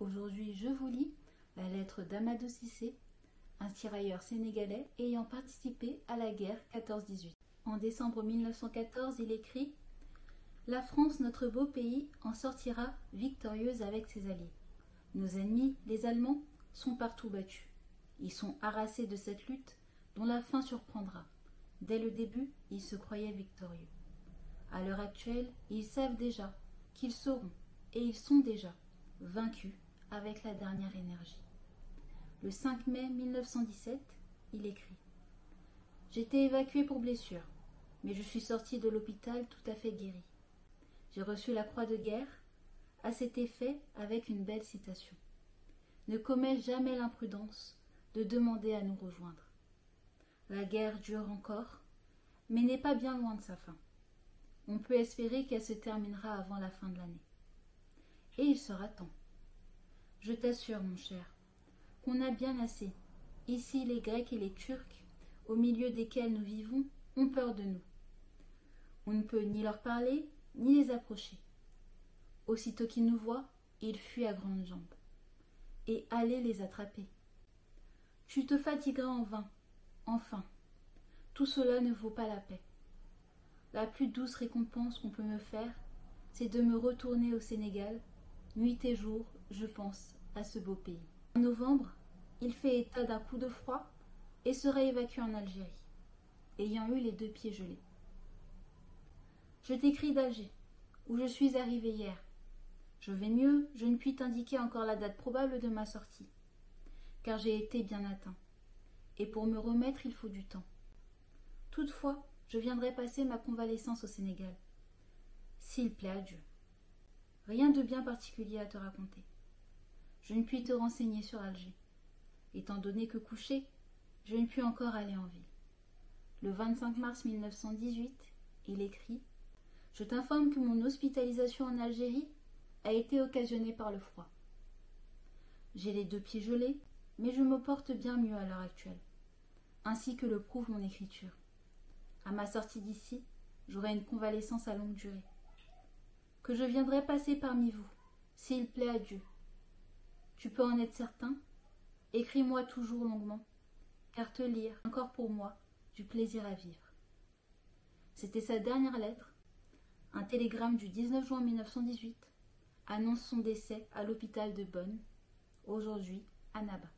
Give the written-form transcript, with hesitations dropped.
Aujourd'hui, je vous lis la lettre d'Amadou Cissé, un tirailleur sénégalais ayant participé à la guerre 14-18. En décembre 1914, il écrit « La France, notre beau pays, en sortira victorieuse avec ses alliés. Nos ennemis, les Allemands, sont partout battus. Ils sont harassés de cette lutte dont la fin surprendra. Dès le début, ils se croyaient victorieux. À l'heure actuelle, ils savent déjà qu'ils seront, et ils sont déjà, vaincus avec la dernière énergie. » Le 5 mai 1917, il écrit « J'étais évacué pour blessure, mais je suis sorti de l'hôpital tout à fait guéri. J'ai reçu la croix de guerre, à cet effet avec une belle citation. Ne commets jamais l'imprudence de demander à nous rejoindre. La guerre dure encore, mais n'est pas bien loin de sa fin. On peut espérer qu'elle se terminera avant la fin de l'année. Et il sera temps. Je t'assure, mon cher, qu'on a bien assez. Ici, les Grecs et les Turcs, au milieu desquels nous vivons, ont peur de nous. On ne peut ni leur parler, ni les approcher. Aussitôt qu'ils nous voient, ils fuient à grandes jambes. Et allez les attraper. Tu te fatigueras en vain. Enfin, tout cela ne vaut pas la paix. La plus douce récompense qu'on peut me faire, c'est de me retourner au Sénégal. Nuit et jour, je pense à ce beau pays. En novembre, il fait état d'un coup de froid et sera évacué en Algérie, ayant eu les 2 pieds gelés. Je t'écris d'Alger, où je suis arrivé hier. Je vais mieux, je ne puis t'indiquer encore la date probable de ma sortie, car j'ai été bien atteint, et pour me remettre il faut du temps. Toutefois, je viendrai passer ma convalescence au Sénégal, s'il plaît à Dieu. Rien de bien particulier à te raconter. Je ne puis te renseigner sur Alger, étant donné que couché, je ne puis encore aller en ville. Le 25 mars 1918, il écrit « Je t'informe que mon hospitalisation en Algérie a été occasionnée par le froid. J'ai les 2 pieds gelés, mais je me porte bien mieux à l'heure actuelle, ainsi que le prouve mon écriture. À ma sortie d'ici, j'aurai une convalescence à longue durée. Que je viendrai passer parmi vous, s'il plaît à Dieu. Tu peux en être certain. Écris-moi toujours longuement, car te lire, encore pour moi, du plaisir à vivre. » C'était sa dernière lettre. Un télégramme du 19 juin 1918 annonce son décès à l'hôpital de Bonn, aujourd'hui à Naba.